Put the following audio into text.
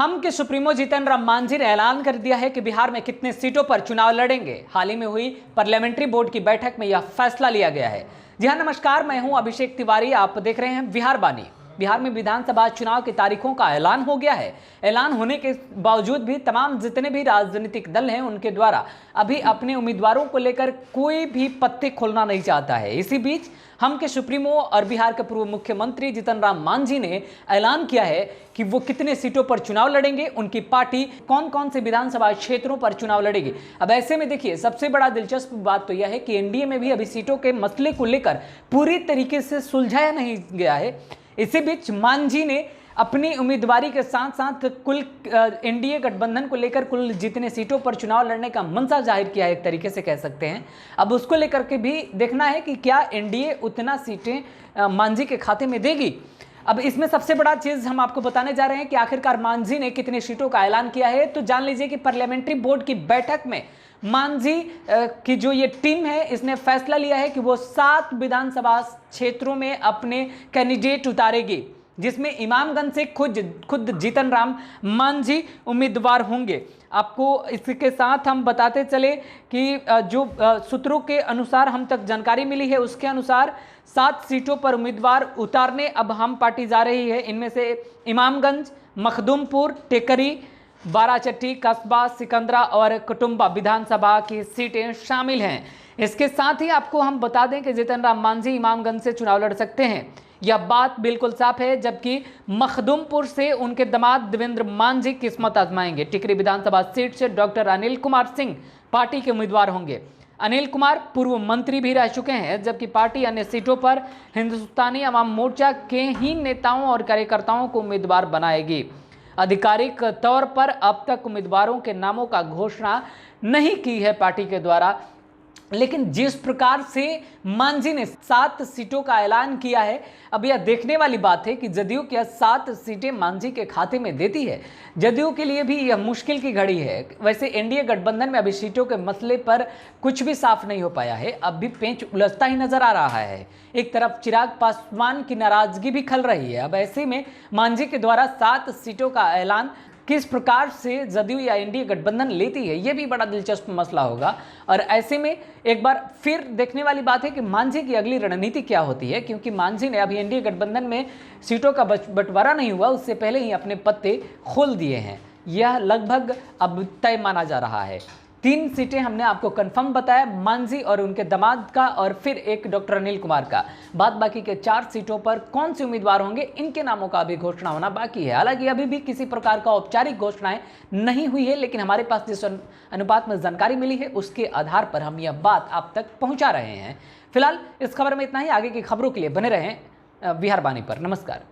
हम के सुप्रीमो जीतन राम मांझी ने ऐलान कर दिया है कि बिहार में कितने सीटों पर चुनाव लड़ेंगे। हाल ही में हुई पार्लियामेंट्री बोर्ड की बैठक में यह फैसला लिया गया है। जी हाँ, नमस्कार, मैं हूं अभिषेक तिवारी, आप देख रहे हैं बिहार बानी। बिहार में विधानसभा चुनाव की तारीखों का ऐलान हो गया है। ऐलान होने के बावजूद भी तमाम जितने भी राजनीतिक दल हैं उनके द्वारा अभी अपने उम्मीदवारों को लेकर कोई भी पत्ते खोलना नहीं चाहता है। इसी बीच हम के सुप्रीमो और बिहार के पूर्व मुख्यमंत्री जीतन राम मांझी ने ऐलान किया है कि वो कितने सीटों पर चुनाव लड़ेंगे, उनकी पार्टी कौन कौन से विधानसभा क्षेत्रों पर चुनाव लड़ेगी। अब ऐसे में देखिए, सबसे बड़ा दिलचस्प बात तो यह है कि एनडीए में भी अभी सीटों के मसले को लेकर पूरी तरीके से सुलझाया नहीं गया है। इसी बीच मांझी ने अपनी उम्मीदवारी के साथ साथ कुल एनडीए गठबंधन को लेकर कुल जितने सीटों पर चुनाव लड़ने का मंशा जाहिर किया है, एक तरीके से कह सकते हैं। अब उसको लेकर के भी देखना है कि क्या एनडीए उतना सीटें मांझी के खाते में देगी। अब इसमें सबसे बड़ा चीज हम आपको बताने जा रहे हैं कि आखिरकार मांझी ने कितने सीटों का ऐलान किया है। तो जान लीजिए कि पार्लियामेंट्री बोर्ड की बैठक में मांझी की जो ये टीम है, इसने फैसला लिया है कि वो 7 विधानसभा क्षेत्रों में अपने कैंडिडेट उतारेगी, जिसमें इमामगंज से खुद जीतन राम मांझी उम्मीदवार होंगे। आपको इसके साथ हम बताते चले कि जो सूत्रों के अनुसार हम तक जानकारी मिली है, उसके अनुसार 7 सीटों पर उम्मीदवार उतारने अब हम पार्टी जा रही है। इनमें से इमामगंज, मखदूमपुर, टेकरी, बाराचट्टी, कस्बा, सिकंदरा और कुटुंबा विधानसभा की सीटें शामिल हैं। इसके साथ ही आपको हम बता दें कि जीतन राम मांझी इमामगंज से चुनाव लड़ सकते हैं, यह बात बिल्कुल साफ है। जबकि मखदूमपुर से उनके दामाद देवेंद्र मांझी किस्मत आजमाएंगे। टिकरी विधानसभा सीट से डॉक्टर अनिल कुमार सिंह पार्टी के उम्मीदवार होंगे। अनिल कुमार पूर्व मंत्री भी रह चुके हैं, जबकि पार्टी अन्य सीटों पर हिंदुस्तानी अवाम मोर्चा के ही नेताओं और कार्यकर्ताओं को उम्मीदवार बनाएगी। आधिकारिक तौर पर अब तक उम्मीदवारों के नामों का घोषणा नहीं की है पार्टी के द्वारा, लेकिन जिस प्रकार से मांझी ने 7 सीटों का ऐलान किया है, अब यह देखने वाली बात है कि जदयू क्या 7 सीटें मांझी के खाते में देती है। जदयू के लिए भी यह मुश्किल की घड़ी है। वैसे एनडीए गठबंधन में अभी सीटों के मसले पर कुछ भी साफ नहीं हो पाया है, अब भी पेंच उलझता ही नजर आ रहा है। एक तरफ चिराग पासवान की नाराजगी भी खल रही है। अब ऐसे में मांझी के द्वारा 7 सीटों का ऐलान किस प्रकार से जदयू या एनडीए गठबंधन लेती है, यह भी बड़ा दिलचस्प मसला होगा। और ऐसे में एक बार फिर देखने वाली बात है कि मांझी की अगली रणनीति क्या होती है, क्योंकि मांझी ने अभी एनडीए गठबंधन में सीटों का बंटवारा नहीं हुआ, उससे पहले ही अपने पत्ते खोल दिए हैं। यह लगभग अब तय माना जा रहा है। 3 सीटें हमने आपको कंफर्म बताया, मांझी और उनके दामाद का, और फिर एक डॉक्टर अनिल कुमार का। बाद बाकी के 4 सीटों पर कौन से उम्मीदवार होंगे, इनके नामों का अभी घोषणा होना बाकी है। हालांकि अभी भी किसी प्रकार का औपचारिक घोषणाएं नहीं हुई है, लेकिन हमारे पास जिस अनुपात में जानकारी मिली है उसके आधार पर हम यह बात आप तक पहुंचा रहे हैं। फिलहाल इस खबर में इतना ही। आगे की खबरों के लिए बने रहें बिहार बानी पर। नमस्कार।